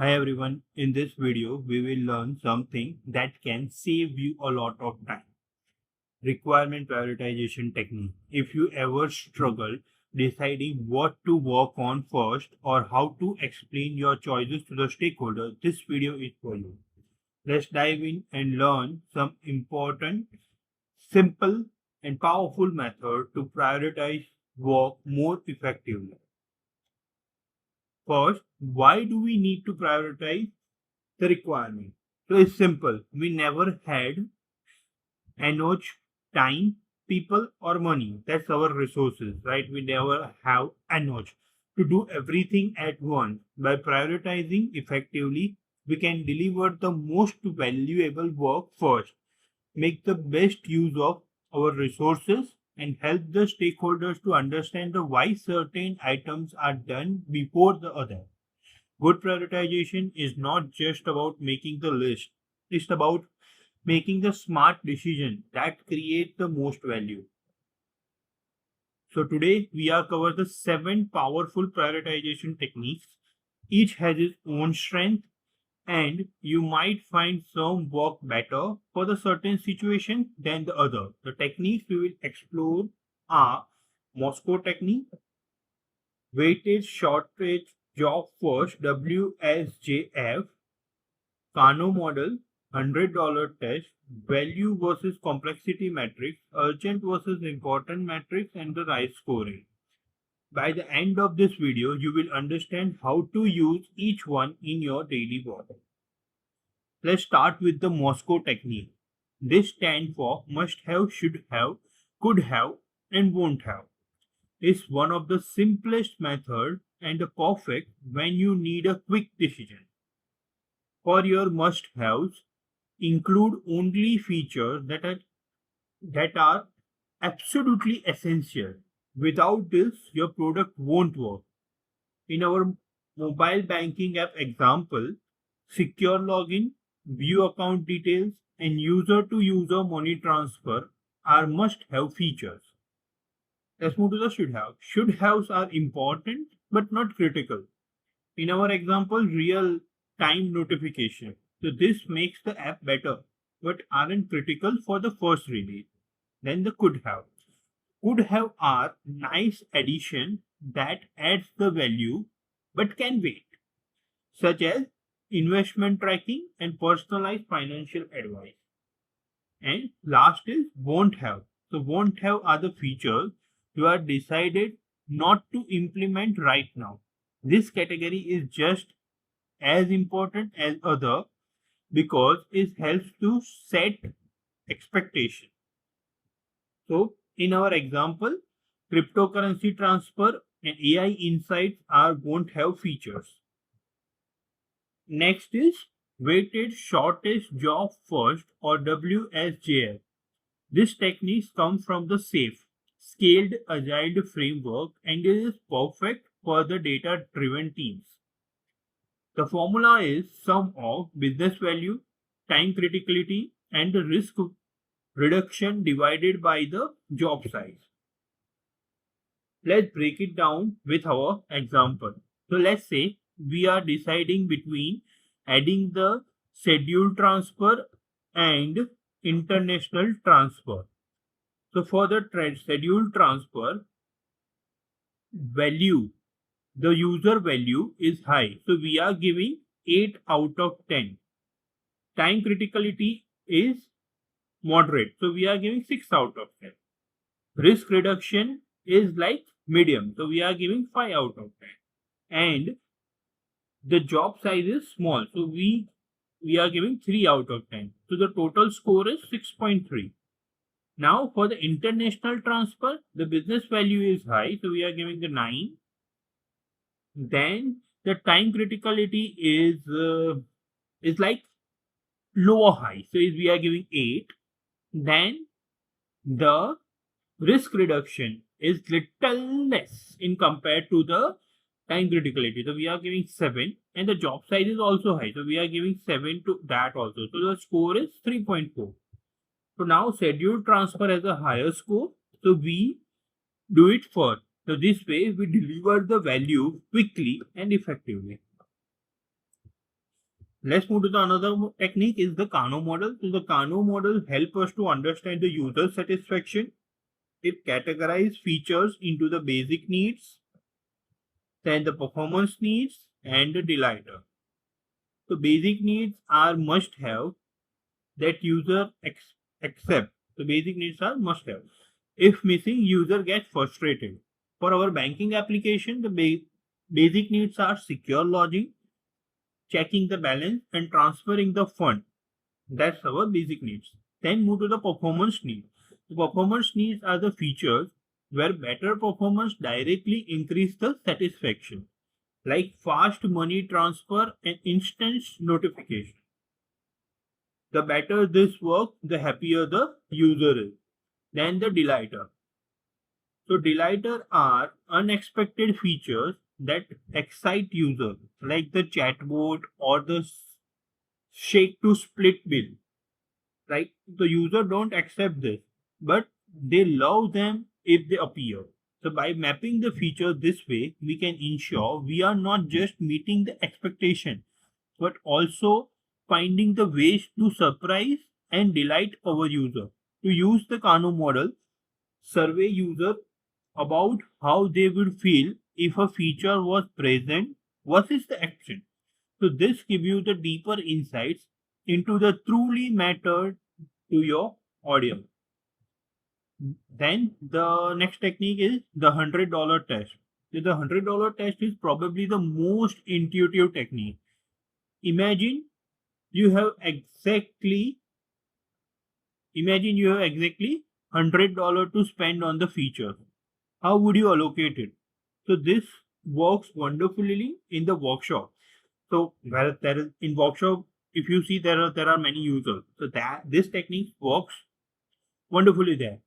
Hi everyone, in this video we will learn something that can save you a lot of time. Requirement prioritization technique. If you ever struggle deciding what to work on first or how to explain your choices to the stakeholders, this video is for you. Let's dive in and learn some important, simple and powerful method to prioritize work more effectively. First, why do we need to prioritize the requirement? So it's simple. We never had enough time, people, or money. That's our resources, right? We never have enough to do everything at once. By prioritizing effectively, we can deliver the most valuable work first, make the best use of our resources, and help the stakeholders to understand the why certain items are done before the other. Good prioritization is not just about making the list, it's about making the smart decision that create the most value. So today we are cover the 7 powerful prioritization techniques. Each has its own strength and you might find some work better for the certain situation than the other. The techniques we will explore are Moscow technique, weighted shortage job first WSJF, Kano Model, $100 test, value versus complexity matrix, urgent versus important matrix, and the right scoring. By the end of this video, you will understand how to use each one in your daily work. Let's start with the Moscow technique. This stands for must have, should have, could have, and won't have. It's one of the simplest methods and perfect when you need a quick decision. For your must-haves, include only features that are absolutely essential. Without this, your product won't work. In our mobile banking app example, secure login, view account details, and user-to-user money transfer are must-have features. Let's move to the should-have. Should-haves are important but not critical. In our example, real time notification. So this makes the app better, but aren't critical for the first release. Then the could have. Could have are nice addition that adds the value but can wait, such as investment tracking and personalized financial advice. And last is won't have. So won't have are the features you are decided not to implement right now. This category is just as important as other because it helps to set expectation. So in our example, cryptocurrency transfer and AI insights are won't have features. Next is weighted shortest job first or WSJF. This technique comes from the SAFE scaled agile framework and it is perfect for the data driven teams. The formula is sum of business value, time criticality, and the risk reduction divided by the job size. Let's break it down with our example. So let's say we are deciding between adding the scheduled transfer and international transfer. So for the scheduled transfer, value, the user value is high. So we are giving 8 out of 10. Time criticality is moderate. So we are giving 6 out of 10. Risk reduction is like medium. So we are giving 5 out of 10. And the job size is small. So we are giving 3 out of 10. So the total score is 6.3. Now for the international transfer, the business value is high. So we are giving the 9. Then the time criticality is like lower high. So we are giving 8. Then the risk reduction is little less in compared to the time criticality. So we are giving 7 and the job size is also high. So we are giving 7 to that also. So the score is 3.4. So now scheduled transfer has a higher score. So we do it first. So this way we deliver the value quickly and effectively. Let's move to the another technique is the Kano model. So the Kano model help us to understand the user satisfaction. It categorizes features into the basic needs, then the performance needs, and the delighter. So basic needs are must have that user accept. The basic needs are must have. If missing, user gets frustrated. For our banking application, the basic needs are secure login, checking the balance, and transferring the fund. That's our basic needs. Then move to the performance needs. The performance needs are the features where better performance directly increase the satisfaction, like fast money transfer and instant notification. The better this works, the happier the user is. Then the delighter. So delighter are unexpected features that excite user, like the chatbot or the shake to split bill. Right? The user don't accept this, but they love them if they appear. So by mapping the feature this way, we can ensure we are not just meeting the expectation, but also finding the ways to surprise and delight our user. To use the Kano model, survey user about how they would feel if a feature was present versus the action. So this gives you the deeper insights into the truly matter to your audience. Then the next technique is the $100 test. So the $100 test is probably the most intuitive technique. Imagine you have exactly $100 to spend on the feature. How would you allocate it? So this works wonderfully in the workshop. So where there is in workshop, if you see there are many users. So that this technique works wonderfully there.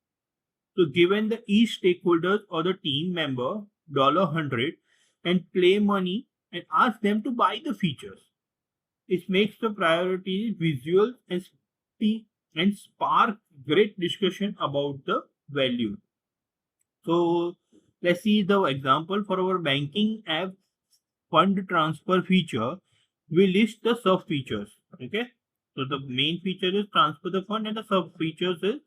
So given the each stakeholders or the team member $100 and play money and ask them to buy the features. It makes the priority visual and speak and spark great discussion about the value. So let's see the example for our banking app fund transfer feature. We list the sub features. Okay. So the main feature is transfer the fund and the sub features is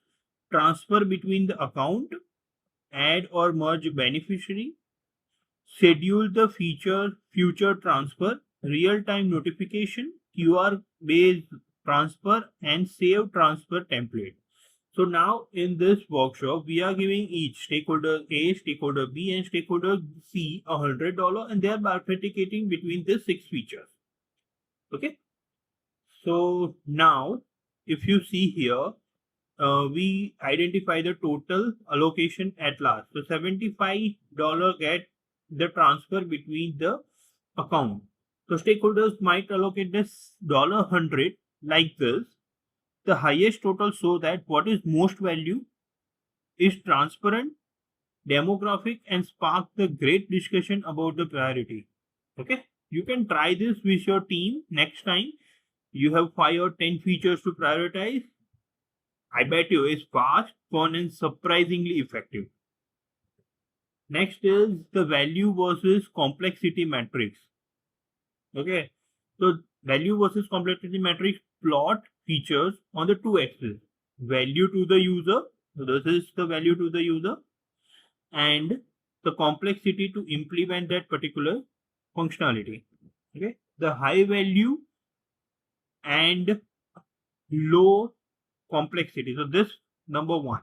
transfer between the account, add or merge beneficiary, schedule the future transfer, real-time notification, QR-based transfer, and save transfer template. So now in this workshop, we are giving each stakeholder A, stakeholder B, and stakeholder C $100, and they are bifurcating between these 6 features. Okay. So now, if you see here, we identify the total allocation at last. So $75 get the transfer between the account. So stakeholders might allocate this $100 like this. The highest total so that what is most value is transparent, demographic, and spark the great discussion about the priority. Okay, you can try this with your team next time you have 5 or 10 features to prioritize. I bet you it's fast, fun, and surprisingly effective. Next is the value versus complexity matrix. Okay, so value versus complexity matrix plot features on the two axes. Value to the user, so this is the value to the user, and the complexity to implement that particular functionality. Okay, the high value and low complexity. So this number one.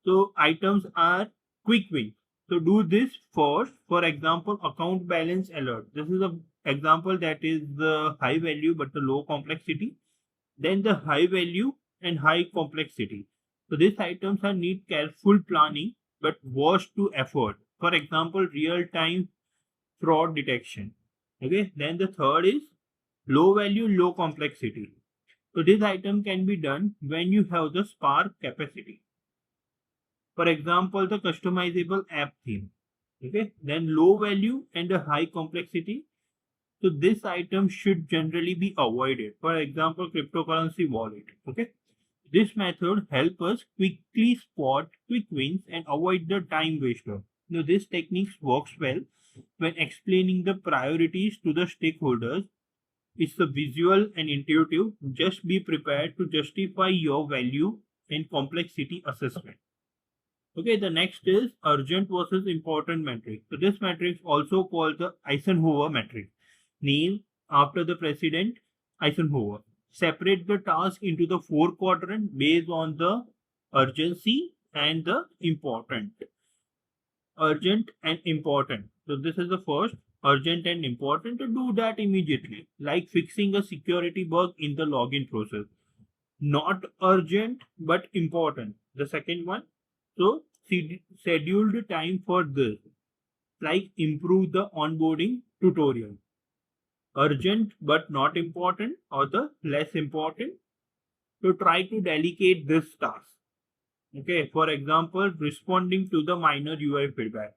So items are quick win. So do this first. For example, account balance alert. This is a example that is the high value but the low complexity. Then the high value and high complexity. So these items are need careful planning but worth to effort. For example, real time fraud detection. Okay. Then the third is low value, low complexity. So this item can be done when you have the spark capacity. For example, the customizable app theme. Okay, then low value and a high complexity. So this item should generally be avoided. For example, cryptocurrency wallet. Okay, this method helps us quickly spot quick wins and avoid the time waster. Now, this technique works well when explaining the priorities to the stakeholders It's a visual and intuitive. Just be prepared to justify your value and complexity assessment. Okay, the next is urgent versus important matrix. So this matrix also called the Eisenhower matrix, named after the president Eisenhower. Separate the task into the four quadrants based on the urgency and the important. Urgent and important. So this is the first, urgent and important, to do that immediately, like fixing a security bug in the login process. Not urgent but important. The second one, so scheduled time for this, like improve the onboarding tutorial. Urgent but not important, or the less important, to try to delegate this task. Okay, for example, responding to the minor UI feedback,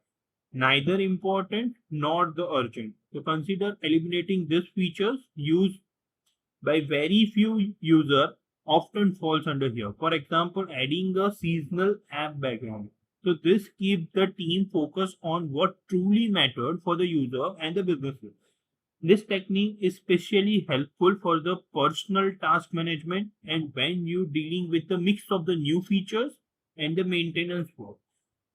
neither important nor the urgent. So consider eliminating these features used by very few users often falls under here. For example, adding a seasonal app background. So this keeps the team focused on what truly mattered for the user and the businesses. This technique is especially helpful for the personal task management and when you're dealing with the mix of the new features and the maintenance work.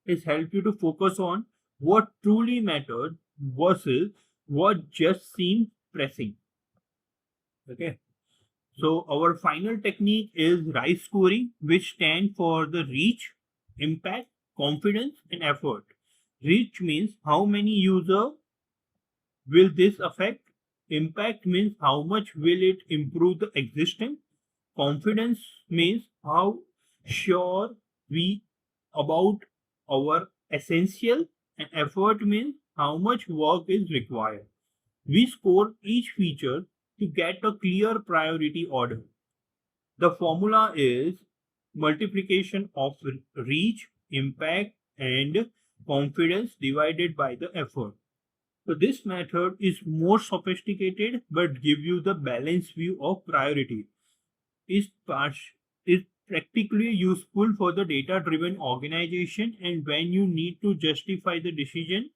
It helps you to focus on what truly mattered versus what just seemed pressing. Okay. So our final technique is RISE scoring, which stands for the reach, impact, confidence, and effort. Reach means how many users will this affect? Impact means how much will it improve the existing? Confidence means how sure we about our essential, and effort means how much work is required. We score each feature to get a clear priority order. The formula is multiplication of reach, impact, and confidence divided by the effort. So this method is more sophisticated but give you the balanced view of priority. Is is practically useful for the data-driven organization and when you need to justify the decision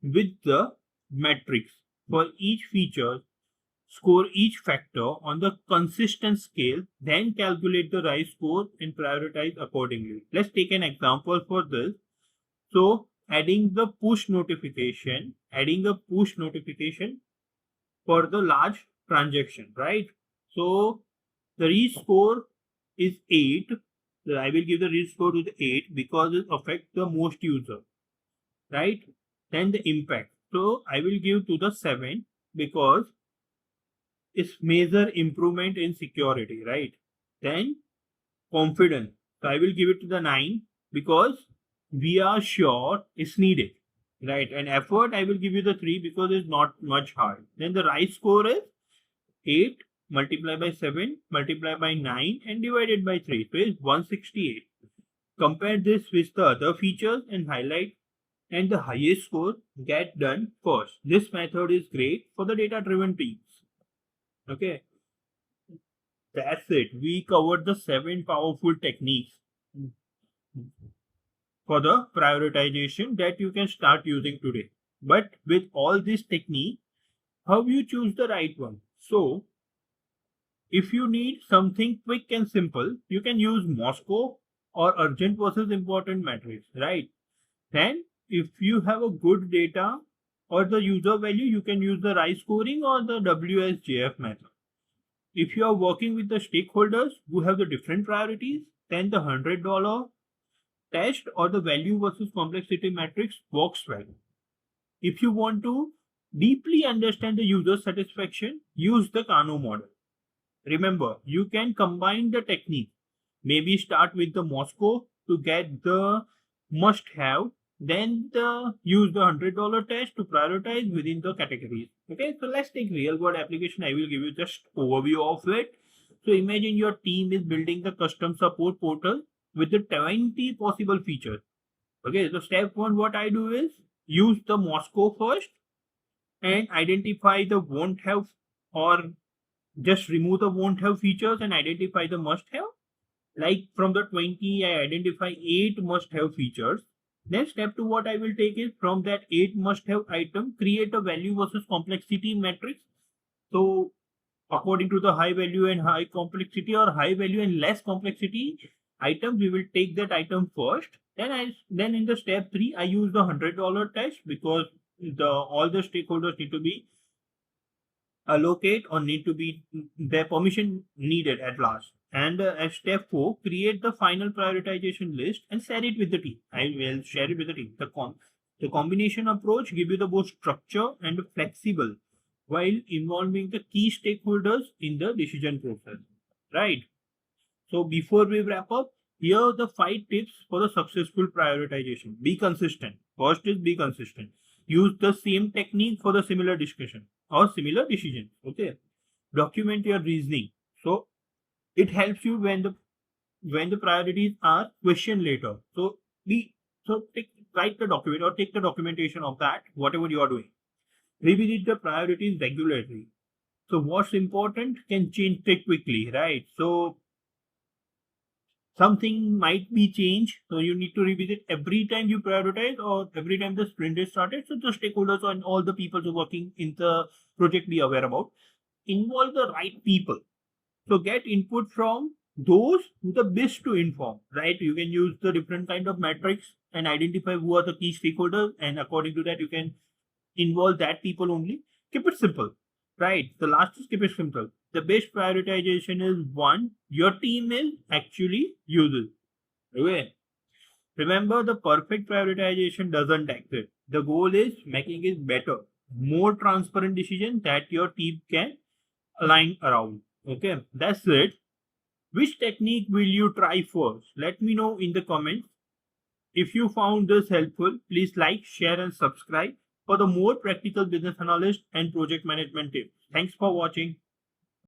with the metrics for each feature, score each factor on the consistent scale, then calculate the right score and prioritize accordingly. Let's take an example for this. So adding a push notification for the large transaction, right? So the reach score is 8. I will give the reach score to the 8 because it affects the most user, right? Then the impact. So I will give to the 7 because it's major improvement in security, right? Then confidence. So I will give it to the 9 because we are sure it's needed, right? And effort, I will give you the 3 because it's not much hard. Then the right score is 8 multiplied by 7 multiplied by 9 and divided by 3. So it's 168. Compare this with the other features and highlight and the highest score get done first. This method is great for the data-driven teams. Okay, that's it. We covered the 7 powerful techniques for the prioritization that you can start using today. But with all this technique, how you choose the right one? So if you need something quick and simple, you can use Moscow or urgent versus important matrix, right? Then if you have a good data or the user value, you can use the RISE scoring or the WSJF method. If you are working with the stakeholders who have the different priorities, then the $100 test or the value versus complexity matrix works well. If you want to deeply understand the user satisfaction, use the Kano model. Remember, you can combine the technique. Maybe start with the Moscow to get the must-have, then use the $100 test to prioritize within the categories. Okay, so let's take real-world application. I will give you just overview of it. So imagine your team is building the custom support portal with the 20 possible features. Okay, so step 1, what I do is use the Moscow first and identify the won't have or just remove the won't have features and identify the must have. Like from the 20, I identify 8 must have features. Then step 2, what I will take is from that 8 must have item, create a value versus complexity matrix. So according to the high value and high complexity, or high value and less complexity items, we will take that item first. Then in the step 3, I use the $100 test, because all the stakeholders need to be allocate or need to be their permission needed at last. And at step 4, create the final prioritization list and share it with the team. I will share it with the team. The combination approach give you the both structure and flexible while involving the key stakeholders in the decision process. Right. So before we wrap up, here are the 5 tips for the successful prioritization. Be consistent. First is be consistent. Use the same technique for the similar discussion or similar decision. Okay. Document your reasoning. So it helps you when the priorities are questioned later. So write the document or take the documentation of that, whatever you are doing. Revisit the priorities regularly. So what's important can change quickly, right? So something might be changed, so you need to revisit every time you prioritize or every time the sprint is started. So the stakeholders and all the people who are working in the project be aware about. Involve the right people. So get input from those who the best to inform, right? You can use the different kind of metrics and identify who are the key stakeholders, and according to that you can involve that people only. Keep it simple, right? The last is keep it simple. The best prioritization is one your team is actually uses. Okay. Remember, the perfect prioritization doesn't exist. The goal is making it better, more transparent decision that your team can align around. Okay, that's it. Which technique will you try first? Let me know in the comments. If you found this helpful, please like, share, and subscribe for the more practical business analyst and project management tips. Thanks for watching.